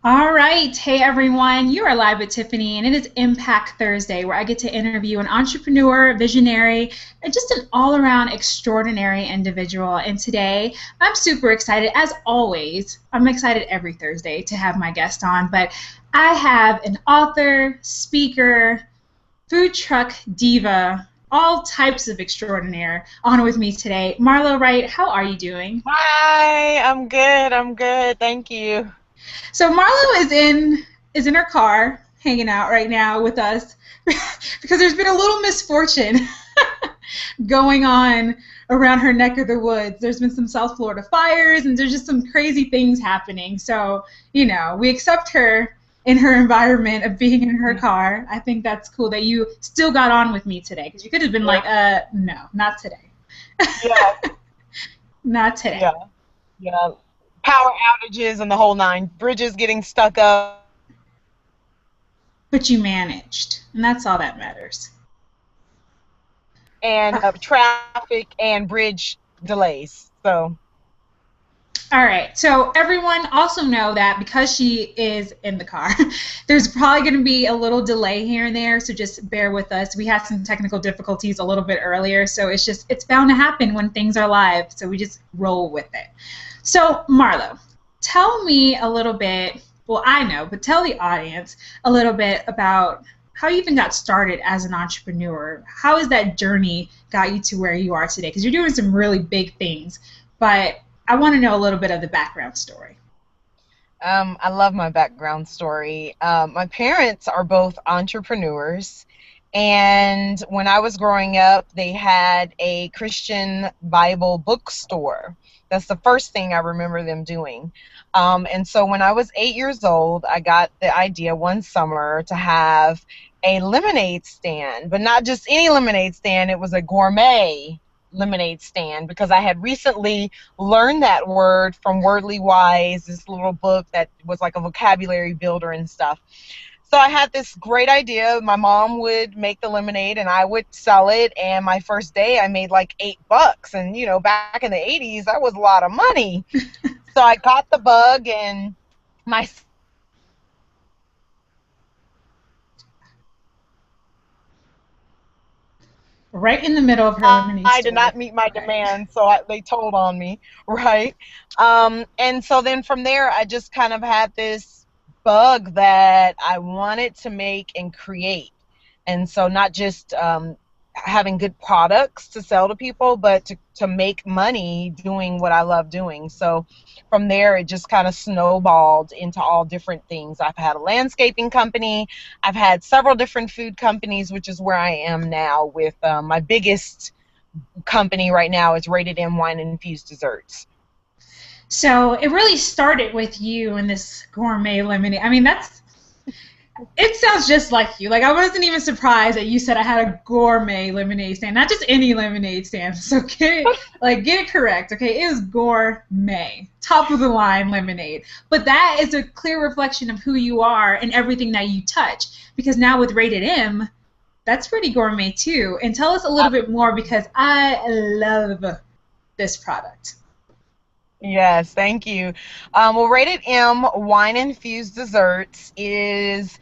All right. Hey, everyone. You are live with Tiffany, and it is Impact Thursday, where I get to interview an entrepreneur, visionary, and just an all around extraordinary individual. And today, I'm super excited. As always, I'm excited every Thursday to have my guest on, but I have an author, speaker, food truck diva, all types of extraordinaire on with me today. Marlo Wright, how are you doing? Hi, I'm good. I'm good. Thank you. So Marlo is in her car hanging out right now with us because there's been a little misfortune going on around her neck of the woods. There's been some South Florida fires and there's just some crazy things happening. So, we accept her in her environment of being in her car. I think that's cool that you still got on with me today because you could have been Yeah, like, no, not today. yeah, Not today. yeah, yeah. Power outages and the whole nine. Bridges getting stuck up But you managed, and that's all that matters. and traffic and bridge delays. So, All right. So everyone also know that because she is in the car, there's probably going to be a little delay here and there. So just bear with us. We had some technical difficulties a little bit earlier, so it's bound to happen when things are live. So we just roll with it. So Marlo, tell me a little bit. Well, I know, but tell the audience a little bit about how you even got started as an entrepreneur. How has that journey got you to where you are today? Because you're doing some really big things, but I want to know a little bit of the background story. I love my background story. My parents are both entrepreneurs. And when I was growing up, they had a Christian Bible bookstore. That's the first thing I remember them doing. And so when I was 8 years old, I got the idea one summer to have a lemonade stand, but not just any lemonade stand, it was a gourmet lemonade stand because I had recently learned that word from Wordly Wise, this little book that was like a vocabulary builder and stuff. So I had this great idea. My mom would make the lemonade and I would sell it. And my first day I made like $8. And back in the 80s, that was a lot of money. So I got the bug and my Right in the middle of her lemonade I did story. not meet my Okay. demands, so they told on me, right? And so then from there, I just kind of had this bug that I wanted to make and create. And so not just having good products to sell to people, but to make money doing what I love doing. So from there, it just kind of snowballed into all different things. I've had a landscaping company. I've had several different food companies, which is where I am now with my biggest company right now is Rated M Wine Infused Desserts. So it really started with you and this gourmet lemonade. I mean, it sounds just like you. Like I wasn't even surprised that you said I had a gourmet lemonade stand, not just any lemonade stand. So get it correct, okay? It was gourmet, top of the line lemonade. But that is a clear reflection of who you are and everything that you touch. Because now with Rated M, that's pretty gourmet too. And tell us a little bit more because I love this product. Yes, thank you. Well, Rated M Wine Infused Desserts is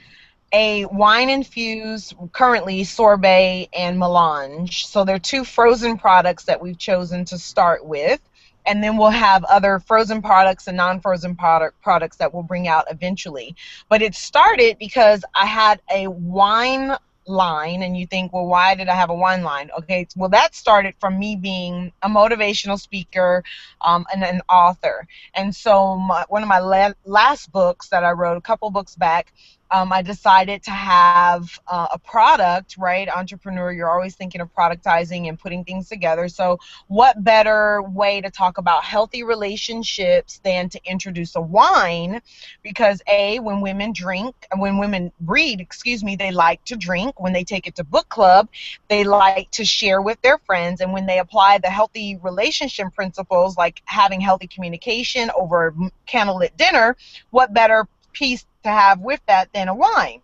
a wine infused currently sorbet and melange. So they're two frozen products that we've chosen to start with. And then we'll have other frozen products and non-frozen products that we'll bring out eventually. But it started because I had a wine line, and you think, well, why did I have a wine line? Okay, well, that started from me being a motivational speaker and an author. And so one of my last books that I wrote, a couple books back, I decided to have a product, right? Entrepreneur, you're always thinking of productizing and putting things together. So, what better way to talk about healthy relationships than to introduce a wine? Because, A, when women read, excuse me, they like to drink. When they take it to book club, they like to share with their friends. And when they apply the healthy relationship principles, like having healthy communication over candlelit dinner, what better piece to have with that than a wine?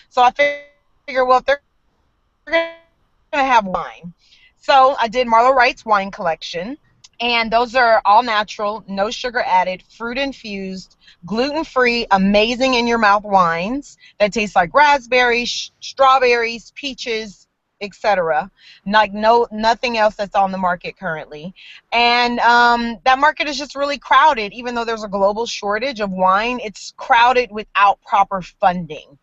So I figure, well, if they're going to have wine. So I did Marlo Wright's wine collection. And those are all natural, no sugar added, fruit infused, gluten free, amazing in your mouth wines that taste like raspberries, strawberries, peaches, etc. Like nothing else that's on the market currently. And that market is just really crowded. Even though there's a global shortage of wine, it's crowded without proper funding.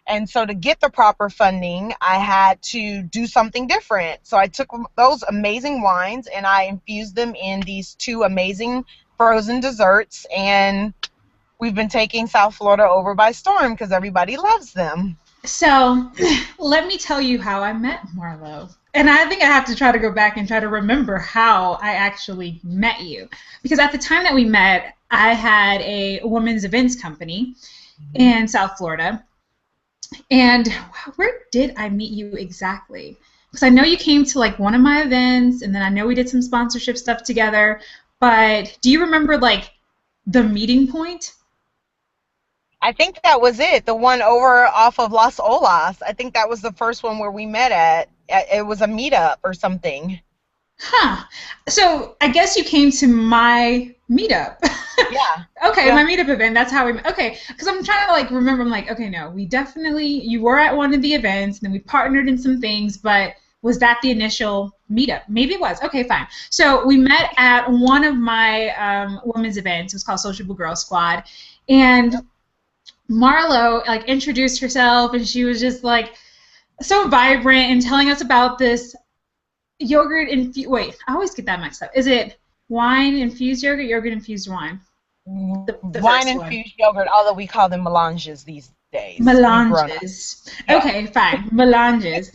And so to get the proper funding, I had to do something different. So I took those amazing wines and I infused them in these two amazing frozen desserts. And we've been taking South Florida over by storm because everybody loves them. So let me tell you how I met Marlo. And I think I have to try to go back and try to remember how I actually met you. Because at the time that we met, I had a women's events company in South Florida. And where did I meet you exactly? Because I know you came to like one of my events, and then I know we did some sponsorship stuff together. But do you remember like the meeting point? I think that was it. The one over off of Las Olas. I think that was the first one where we met at. It was a meetup or something. Huh. So I guess you came to my meetup. Yeah. Okay, Yeah. my meetup event. That's how we met. Okay, because I'm trying to like remember. I'm like, okay, no, we definitely you were at one of the events, and then we partnered in some things. But was that the initial meetup? Maybe it was. Okay, fine. So we met at one of my women's events. It was called Sociable Girl Squad, and Marlo like introduced herself, and she was just like so vibrant and telling us about this yogurt infused. Wait, I always get that mixed up. Is it wine infused yogurt, yogurt infused wine? The Wine first one. infused yogurt, although we call them melanges these days. We've grown up. Melanges. Yeah. Okay, fine. Melanges.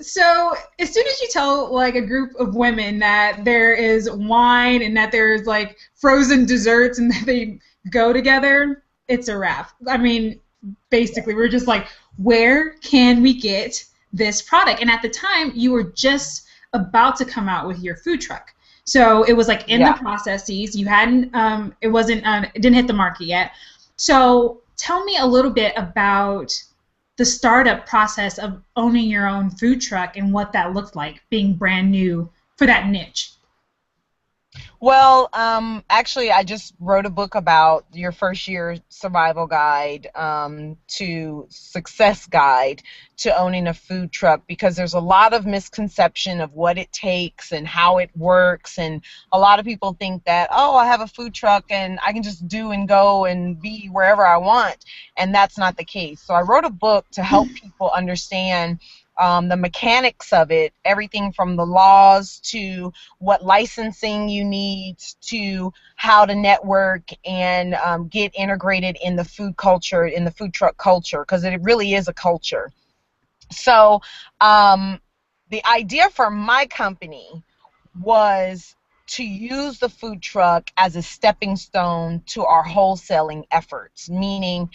So as soon as you tell like a group of women that there is wine and that there's like frozen desserts and that they go together, it's a wrap. I mean, basically, we're just like, where can we get this product? And at the time, you were just about to come out with your food truck. So it was like in the Yeah. processes. You hadn't, it didn't hit the market yet. So tell me a little bit about the startup process of owning your own food truck and what that looked like being brand new for that niche. Well, actually, I just wrote a book about your first year survival guide to success guide to owning a food truck because there's a lot of misconception of what it takes and how it works. And a lot of people think that, oh, I have a food truck and I can just do and go and be wherever I want. And that's not the case. So I wrote a book to help people understand the mechanics of it, everything from the laws to what licensing you need to how to network and get integrated in the food culture, in the food truck culture, because it really is a culture. So the idea for my company was to use the food truck as a stepping stone to our wholesaling efforts, meaning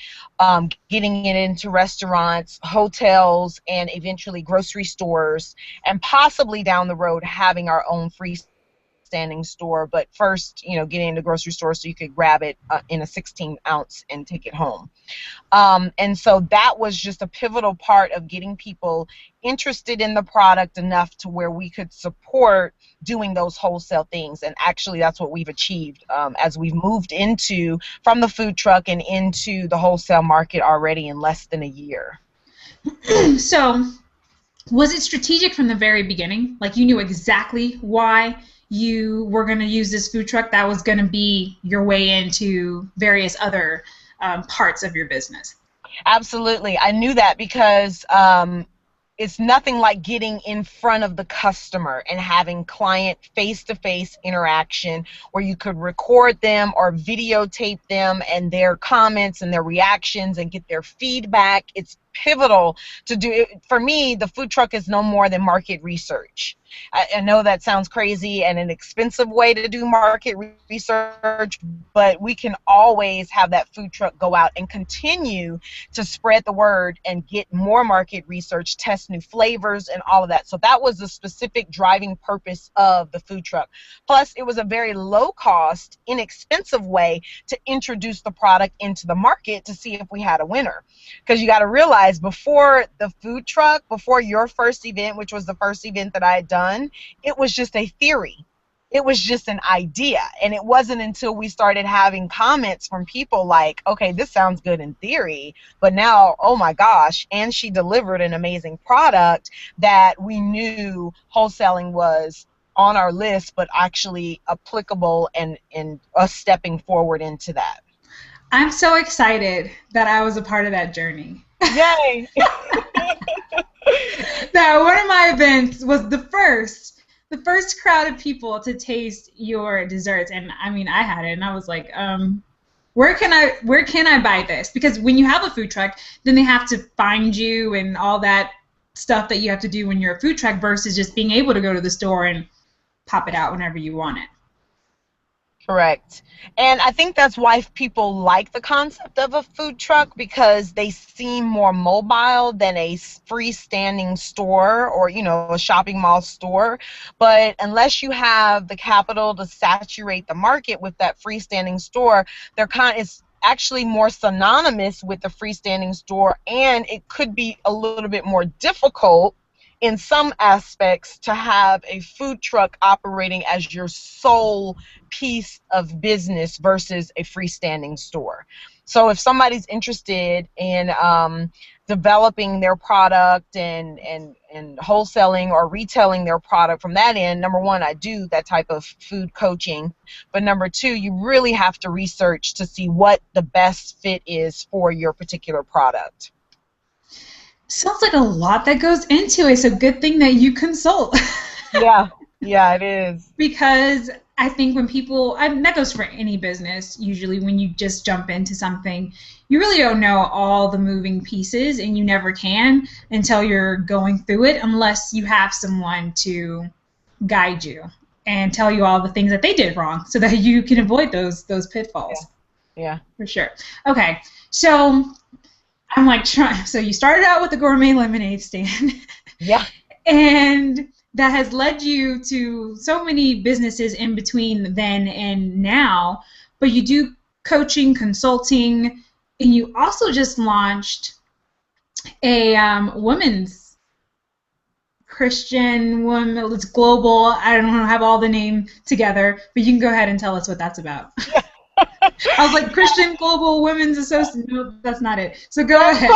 getting it into restaurants, hotels, and eventually grocery stores, and possibly down the road having our own freestanding store. But first, getting into grocery stores so you could grab it in a 16 ounce and take it home. And so that was just a pivotal part of getting people interested in the product enough to where we could support doing those wholesale things. And actually that's what we've achieved as we've moved into from the food truck and into the wholesale market already in less than a year. So was it strategic from the very beginning? Like you knew exactly why you were going to use this food truck? That was going to be your way into various other parts of your business. Absolutely. I knew that because it's nothing like getting in front of the customer and having client face-to-face interaction where you could record them or videotape them and their comments and their reactions and get their feedback. It's pivotal to do it. For me, the food truck is no more than market research. I know that sounds crazy and an expensive way to do market research, but we can always have that food truck go out and continue to spread the word and get more market research, test new flavors and all of that. So that was the specific driving purpose of the food truck. Plus, it was a very low cost, inexpensive way to introduce the product into the market to see if we had a winner. Because you got to realize realize before the food truck, before your first event, which was the first event that I had done, it was just a theory. It was just an idea. And it wasn't until we started having comments from people like, okay, this sounds good in theory, but now, oh my gosh, and she delivered an amazing product, that we knew wholesaling was on our list, but actually applicable, and us stepping forward into that. I'm so excited that I was a part of that journey. Yay! That one of my events was the first crowd of people to taste your desserts, and I mean, I had it, and I was like, where can I buy this? Because when you have a food truck, then they have to find you and all that stuff that you have to do when you're a food truck versus just being able to go to the store and pop it out whenever you want it. Correct. And I think that's why people like the concept of a food truck, because they seem more mobile than a freestanding store, or, a shopping mall store. But unless you have the capital to saturate the market with that freestanding store, it's actually more synonymous with the freestanding store, and it could be a little bit more difficult in some aspects to have a food truck operating as your sole piece of business versus a freestanding store. So if somebody's interested in developing their product and wholesaling or retailing their product from that end, number one, I do that type of food coaching. But number two, you really have to research to see what the best fit is for your particular product. Sounds like a lot that goes into it. So good thing that you consult. Yeah, it is. Because I think when people, and that goes for any business, usually when you just jump into something, you really don't know all the moving pieces, and you never can until you're going through it, unless you have someone to guide you and tell you all the things that they did wrong so that you can avoid those pitfalls. Yeah. For sure. Okay, so I'm like so you started out with the gourmet lemonade stand. Yeah. And that has led you to so many businesses in between then and now. But you do coaching, consulting, and you also just launched a women's Christian woman. It's global. I don't have all the name together, but you can go ahead and tell us what that's about. I was like, Christian Global Women's Association. No, that's not it. So go ahead.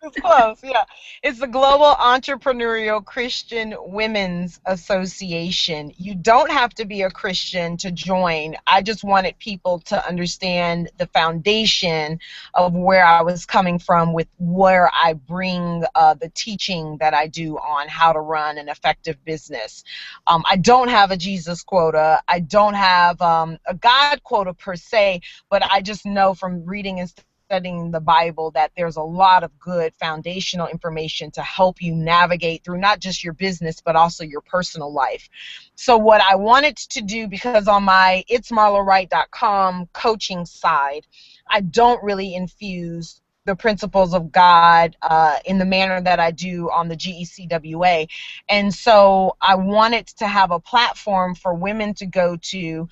It's close, yeah. It's the Global Entrepreneurial Christian Women's Association. You don't have to be a Christian to join. I just wanted people to understand the foundation of where I was coming from, with where I bring the teaching that I do on how to run an effective business. I don't have a Jesus quota. I don't have a God quota per se, but I just know from reading and studying the Bible that there's a lot of good foundational information to help you navigate through not just your business but also your personal life. So what I wanted to do, because on my itsmarlowright.com coaching side, I don't really infuse the principles of God in the manner that I do on the GECWA. And so I wanted to have a platform for women to go to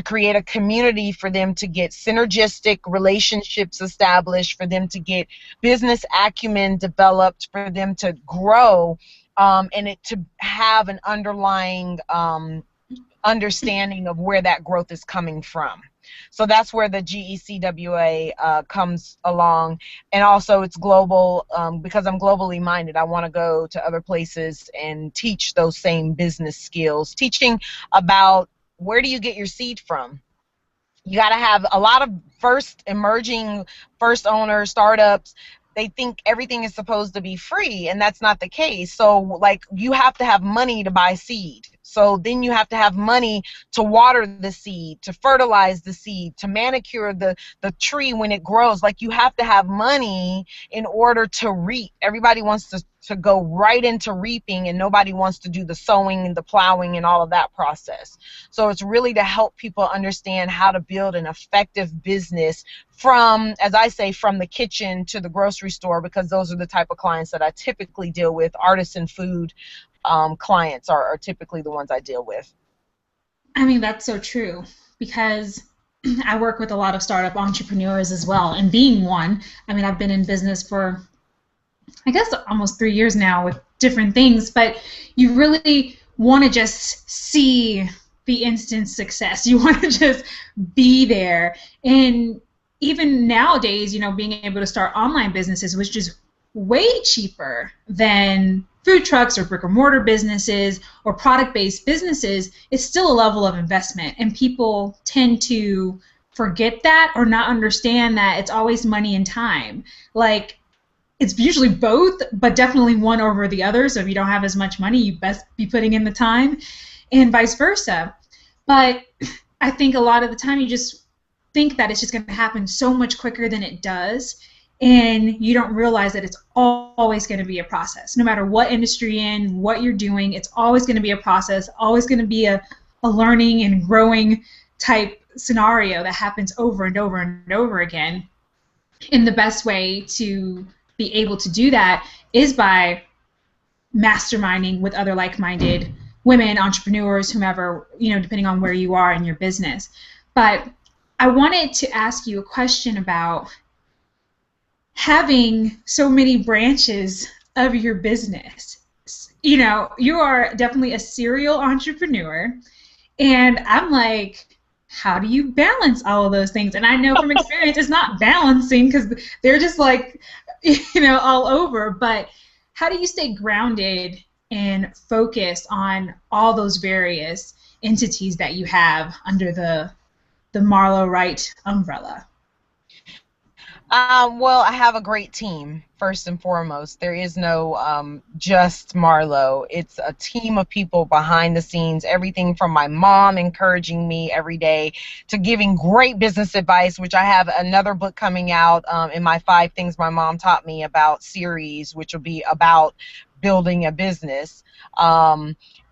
create a community for them to get synergistic relationships established, for them to get business acumen developed, for them to grow, and it to have an underlying understanding of where that growth is coming from. So that's where the GECWA comes along. And also it's global, because I'm globally minded. I want to go to other places and teach those same business skills, teaching about where do you get your seed from. You got to have a lot of first owner startups. They think everything is supposed to be free, and that's not the case. So like, you have to have money to buy seed. So then you have to have money to water the seed, to fertilize the seed, to manicure the tree when it grows. Like, you have to have money in order to reap. Everybody wants to go right into reaping, and nobody wants to do the sowing and the plowing and all of that process. So it's really to help people understand how to build an effective business from, as I say, from the kitchen to the grocery store, because those are the type of clients that I typically deal with. Artisan food clients are typically the ones I deal with. I mean, that's so true, because I work with a lot of startup entrepreneurs as well. And being one, I mean, I've been in business for I guess almost 3 years now with different things, but you really want to just see the instant success. You want to just be there. And even nowadays, being able to start online businesses, which is way cheaper than food trucks or brick and mortar businesses or product based businesses, it's still a level of investment. And people tend to forget that or not understand that it's always money and time. Like, it's usually both, but definitely one over the other. So if you don't have as much money, you best be putting in the time, and vice versa. But I think a lot of the time you just think that it's just going to happen so much quicker than it does, and you don't realize that it's always going to be a process. No matter what industry you're in, what you're doing, it's always going to be a process, always going to be a learning and growing type scenario that happens over and over and over again. And the best way to be able to do that is by masterminding with other like-minded women, entrepreneurs, whomever, depending on where you are in your business. But I wanted to ask you a question about having so many branches of your business. You are definitely a serial entrepreneur, and I'm like, how do you balance all of those things? And I know from experience it's not balancing because they're just like, all over. But how do you stay grounded and focused on all those various entities that you have under the Marlo Wright umbrella? Well, I have a great team, first and foremost. There is no just Marlo. It's a team of people behind the scenes, everything from my mom encouraging me every day to giving great business advice, which I have another book coming out in my 5 Things My Mom Taught Me About series, which will be about building a business.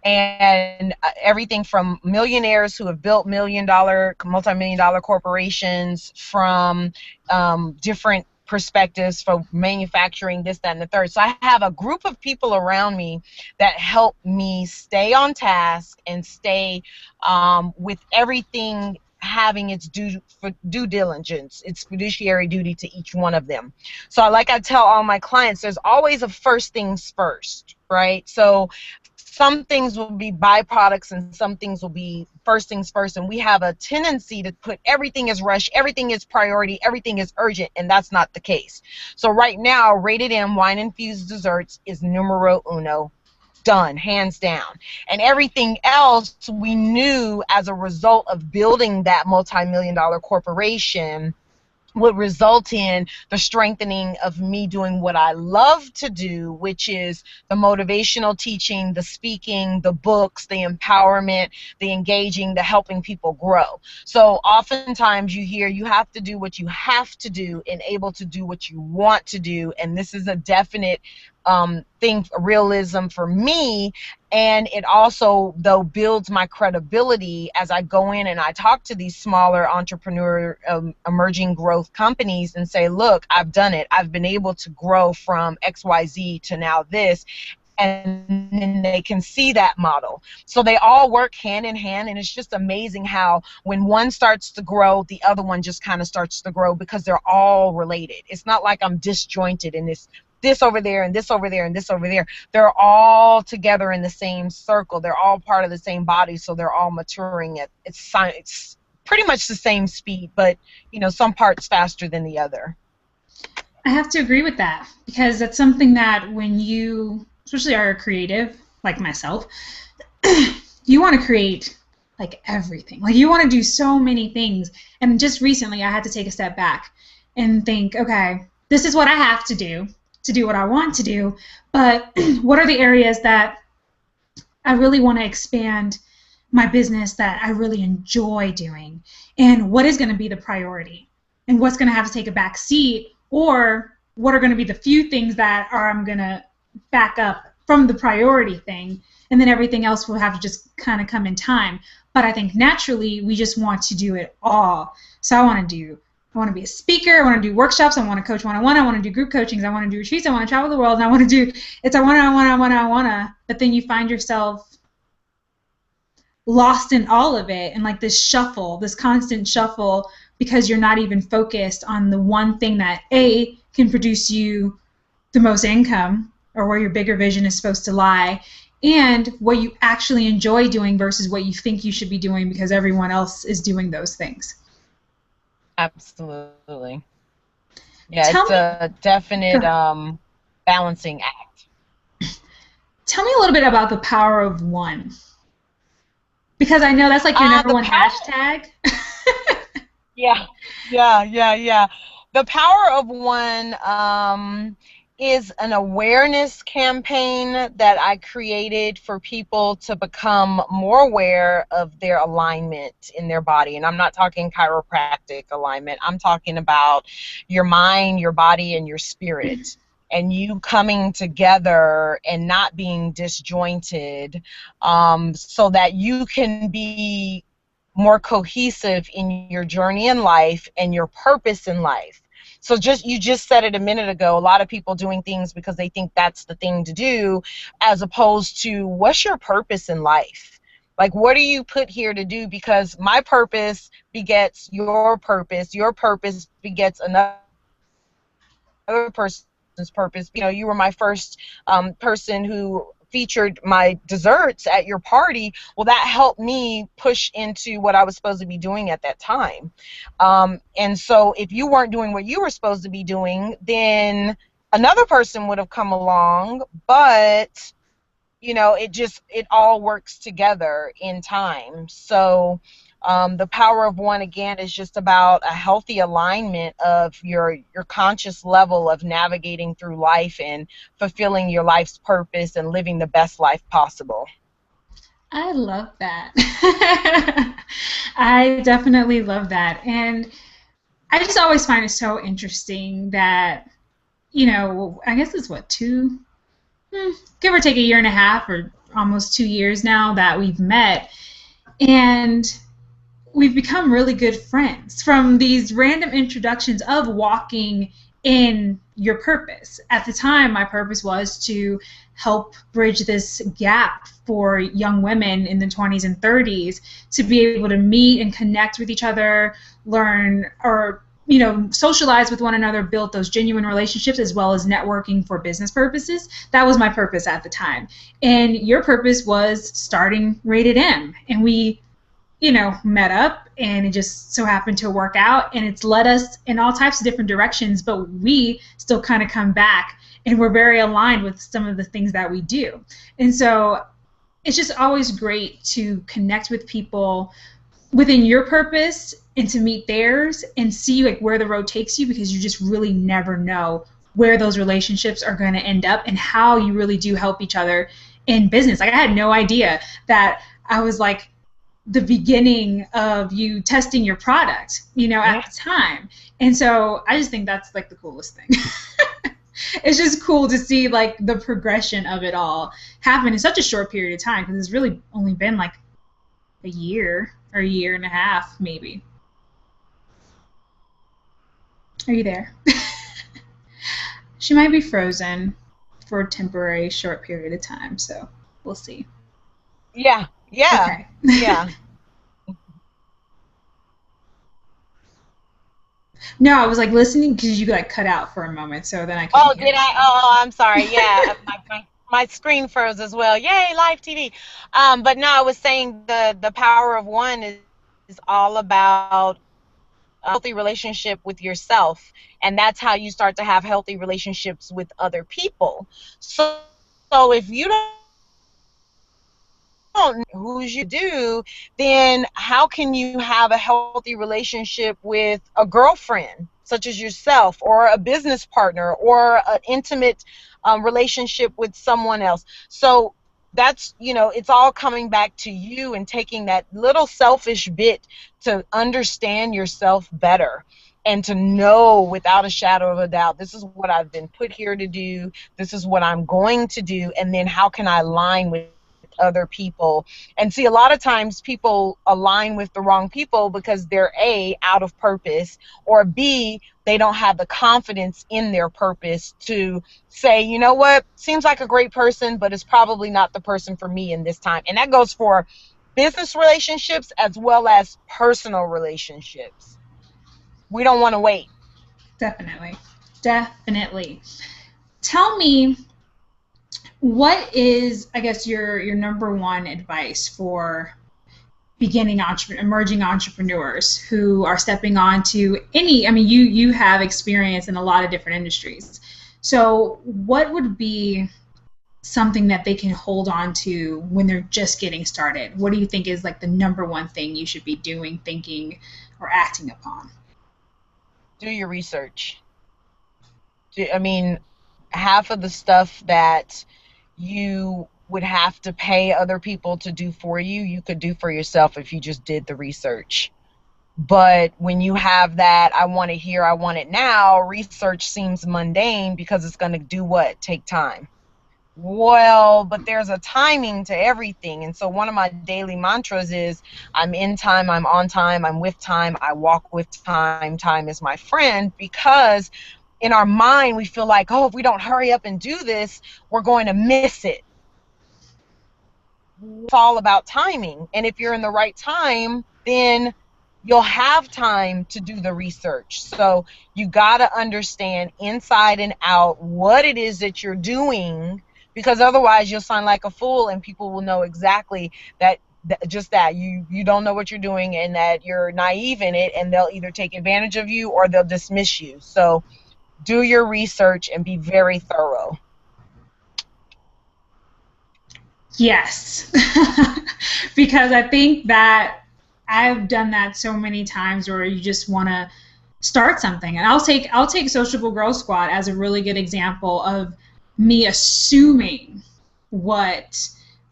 And everything from millionaires who have built multi-million-dollar corporations, from different perspectives for manufacturing, this, that, and the third. So I have a group of people around me that help me stay on task and stay with everything having its due diligence, its fiduciary duty to each one of them. So like I tell all my clients, there's always a first things first, right? So some things will be byproducts and some things will be first things first, and we have a tendency to put everything as rush, everything is priority, everything is urgent, and that's not the case. So right now, Rated M Wine Infused Desserts is numero uno, done, hands down. And everything else we knew as a result of building that multi-million-dollar corporation would result in the strengthening of me doing what I love to do, which is the motivational teaching, the speaking, the books, the empowerment, the engaging, the helping people grow. So oftentimes you hear you have to do what you have to do and able to do what you want to do, and this is a definite thing, realism for me. And it also, though, builds my credibility as I go in and I talk to these smaller entrepreneur emerging growth companies and say, look, I've done it. I've been able to grow from XYZ to now this. And then they can see that model. So they all work hand in hand, and it's just amazing how when one starts to grow, the other one just kind of starts to grow because they're all related. It's not like I'm disjointed in this over there and this over there and this over there. They're all together in the same circle. They're all part of the same body, so they're all maturing at it's pretty much the same speed, but some parts faster than the other. I have to agree with that, because that's something that when you, especially are a creative like myself, you want to create like everything. Like, you want to do so many things. And just recently I had to take a step back and think, okay, this is what I have to do what I want to do, but what are the areas that I really want to expand my business, that I really enjoy doing, and what is going to be the priority, and what's going to have to take a back seat, or what are going to be the few things that I'm going to back up from the priority thing, and then everything else will have to just kind of come in time. But I think naturally we just want to do it all. So I want to be a speaker, I want to do workshops, I want to coach one-on-one, I want to do group coachings, I want to do retreats, I want to travel the world, and I want to, but then you find yourself lost in all of it, and like this shuffle, this constant shuffle, because you're not even focused on the one thing that A, can produce you the most income or where your bigger vision is supposed to lie, and what you actually enjoy doing versus what you think you should be doing because everyone else is doing those things. Absolutely. Yeah, Tell it's me, a definite good. balancing act. Tell me a little bit about the power of one, because I know that's like your number The one power, hashtag. yeah, yeah. The power of one is an awareness campaign that I created for people to become more aware of their alignment in their body. And I'm not talking chiropractic alignment. I'm talking about your mind, your body, and your spirit. And you coming together and not being disjointed, so that you can be more cohesive in your journey in life and your purpose in life. So you just said it a minute ago, a lot of people doing things because they think that's the thing to do, as opposed to what's your purpose in life? Like, what are you put here to do? Because my purpose begets your purpose begets another person's purpose. You know, you were my first person who featured my desserts at your party. Well, that helped me push into what I was supposed to be doing at that time. And so if you weren't doing what you were supposed to be doing, then another person would have come along, but you know, it all works together in time. So the power of one, again, is just about a healthy alignment of your conscious level of navigating through life and fulfilling your life's purpose and living the best life possible. I love that. I definitely love that. And I just always find it so interesting that, I guess it's what, give or take a year and a half or almost 2 years now that we've met. And we've become really good friends from these random introductions of walking in your purpose. At the time, my purpose was to help bridge this gap for young women in the 20s and 30s to be able to meet and connect with each other, learn or socialize with one another, build those genuine relationships as well as networking for business purposes. That was my purpose at the time. And your purpose was starting Rated M. And we met up and it just so happened to work out and it's led us in all types of different directions, but we still kind of come back and we're very aligned with some of the things that we do. And so it's just always great to connect with people within your purpose and to meet theirs and see like where the road takes you, because you just really never know where those relationships are going to end up and how you really do help each other in business. Like I had no idea that I was like the beginning of you testing your product, Yeah. at the time. And so I just think that's like the coolest thing. It's just cool to see like the progression of it all happen in such a short period of time, because it's really only been like a year or a year and a half, maybe. Are you there? She might be frozen for a temporary short period of time, so we'll see. Yeah. Yeah. Okay. Yeah. No, I was like listening because you like cut out for a moment, so then I couldn't Oh, hear did you. I? Oh, I'm sorry. Yeah, my screen froze as well. Yay, live TV. But no, I was saying the power of one is all about a healthy relationship with yourself, and that's how you start to have healthy relationships with other people. So if you don't know who's you do, then how can you have a healthy relationship with a girlfriend, such as yourself, or a business partner, or an intimate relationship with someone else? So that's, it's all coming back to you and taking that little selfish bit to understand yourself better and to know without a shadow of a doubt, this is what I've been put here to do, this is what I'm going to do, and then how can I align with other people. And see, a lot of times people align with the wrong people because they're A, out of purpose, or B, they don't have the confidence in their purpose to say, you know what, seems like a great person, but it's probably not the person for me in this time. And that goes for business relationships as well as personal relationships. We don't want to wait. Definitely. Definitely. tell me, what is, I guess, your number one advice for emerging entrepreneurs who are stepping onto any, I mean, you have experience in a lot of different industries. So what would be something that they can hold on to when they're just getting started? What do you think is like the number one thing you should be doing, thinking, or acting upon? Do your research. I mean, half of the stuff that you would have to pay other people to do for you, you could do for yourself if you just did the research. But when you have that, I want it here, I want it now, research seems mundane because it's going to do what? Take time. Well, but there's a timing to everything. And so one of my daily mantras is I'm in time, I'm on time, I'm with time, I walk with time, time is my friend, because in our mind we feel like, oh, if we don't hurry up and do this, we're going to miss it. It's all about timing. And if you're in the right time, then you'll have time to do the research. So you got to understand inside and out what it is that you're doing, because otherwise you'll sound like a fool and people will know exactly that just that you don't know what you're doing and that you're naive in it, and they'll either take advantage of you or they'll dismiss you. So do your research and be very thorough. Yes. Because I think that I've done that so many times where you just want to start something. And I'll take Sociable Girl Squad as a really good example of me assuming what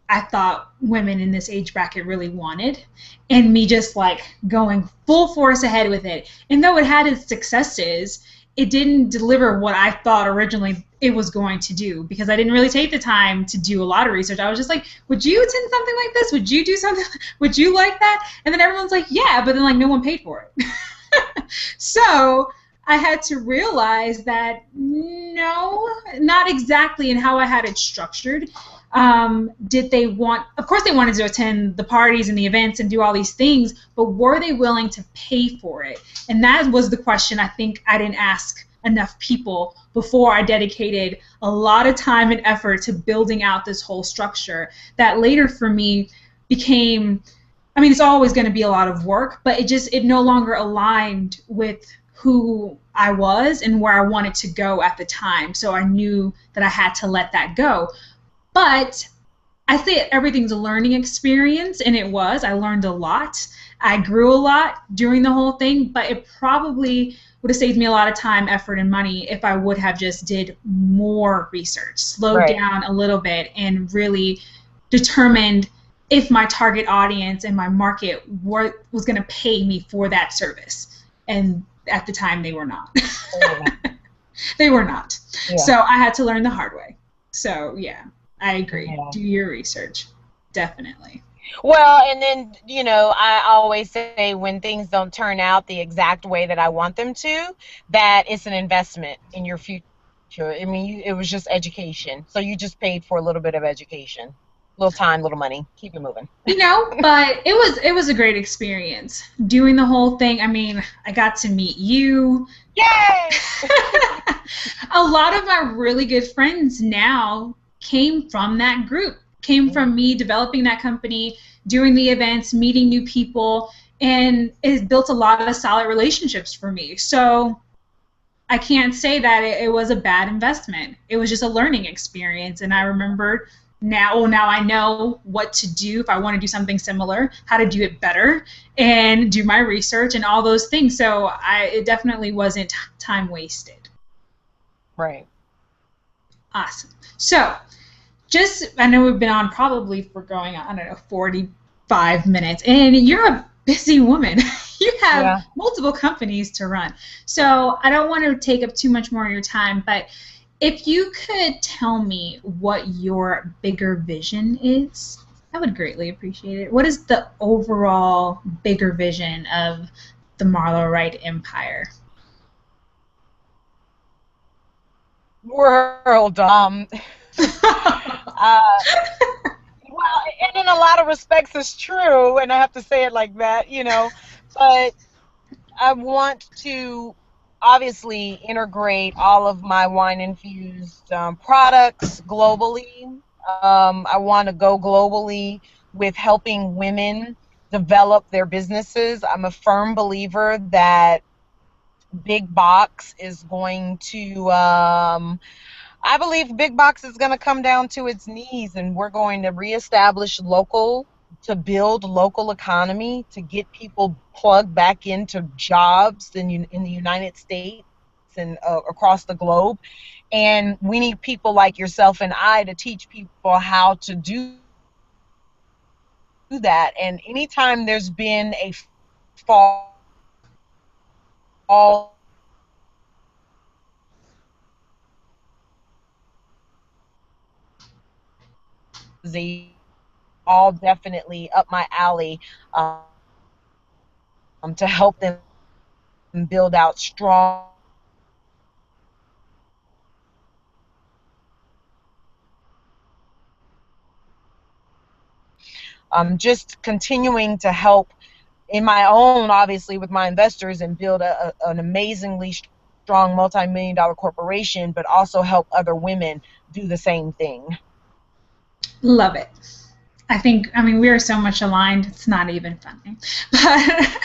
I thought women in this age bracket really wanted, and me just like going full force ahead with it. And though it had its successes, it didn't deliver what I thought originally it was going to do, because I didn't really take the time to do a lot of research. I was just like, would you attend something like this? Would you do something? Would you like that? And then everyone's like, yeah, but then like no one paid for it. So I had to realize that no, not exactly in how I had it structured. Did they want, of course they wanted to attend the parties and the events and do all these things, but were they willing to pay for it? And that was the question I think I didn't ask enough people before I dedicated a lot of time and effort to building out this whole structure that later for me became, I mean, it's always going to be a lot of work, but it no longer aligned with who I was and where I wanted to go at the time. So I knew that I had to let that go. But I say everything's a learning experience, and it was. I learned a lot. I grew a lot during the whole thing, but it probably would have saved me a lot of time, effort, and money if I would have just did more research, slowed down a little bit, and really determined if my target audience and my market was going to pay me for that service. And at the time, they were not. They were not. Yeah. So I had to learn the hard way. So, yeah, I agree. Yeah. Do your research. Definitely. Well, and then, you know, I always say when things don't turn out the exact way that I want them to, that it's an investment in your future. I mean, it was just education. So you just paid for a little bit of education. Little time, little money. Keep it moving. You know, but it was a great experience doing the whole thing. I mean, I got to meet you. Yay! A lot of my really good friends now came from that group, came from me developing that company, doing the events, meeting new people, and it built a lot of solid relationships for me. So I can't say that it was a bad investment. It was just a learning experience, and I remembered now I know what to do if I want to do something similar, how to do it better, and do my research and all those things. So it definitely wasn't time wasted. Right. Awesome. So I know we've been on probably for going on, I don't know, 45 minutes, and you're a busy woman. You have multiple companies to run. So I don't want to take up too much more of your time, but if you could tell me what your bigger vision is, I would greatly appreciate it. What is the overall bigger vision of the Marlo Wright empire? World. Well, and in a lot of respects it's true, and I have to say it like that, you know, but I want to obviously integrate all of my wine infused products globally. I want to go globally with helping women develop their businesses. I'm a firm believer that big box is going to I believe big box is going to come down to its knees, and we're going to reestablish local, to build local economy, to get people plugged back into jobs in the United States and across the globe. And we need people like yourself and I to teach people how to do that. And anytime there's been a fall all definitely up my alley, to help them build out strong, just continuing to help in my own, obviously, with my investors, and build an amazingly strong multi-million dollar corporation, but also help other women do the same thing. Love it. I mean, we are so much aligned, it's not even funny. But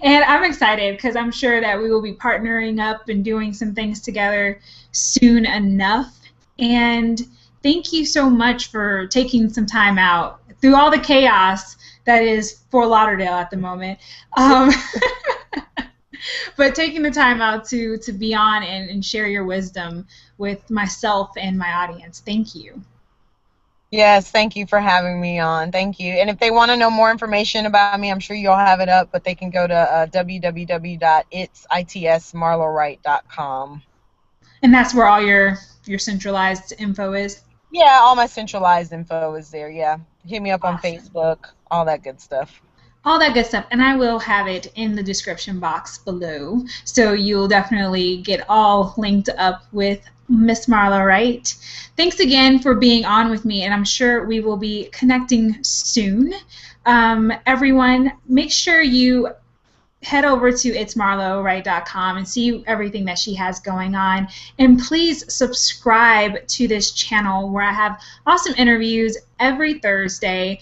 and I'm excited because I'm sure that we will be partnering up and doing some things together soon enough. And thank you so much for taking some time out through all the chaos that is Fort Lauderdale at the moment. Um, but taking the time out to be on and share your wisdom with myself and my audience. Thank you. Yes, thank you for having me on. Thank you. And if they want to know more information about me, I'm sure you'll have it up, but they can go to www.itsmarlowright.com. And that's where all your centralized info is. Yeah, all my centralized info is there. Yeah. Hit me up on Awesome. Facebook, all that good stuff. All that good stuff. And I will have it in the description box below. So you'll definitely get all linked up with Miss Marlo Wright. Thanks again for being on with me, and I'm sure we will be connecting soon. Everyone, make sure you head over to itsmarlowright.com and see everything that she has going on. And please subscribe to this channel where I have awesome interviews every Thursday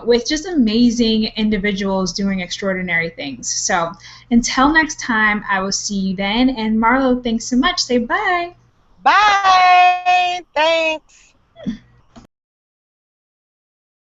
with just amazing individuals doing extraordinary things. So until next time, I will see you then. And Marlo, thanks so much. Say bye. Bye. Thanks.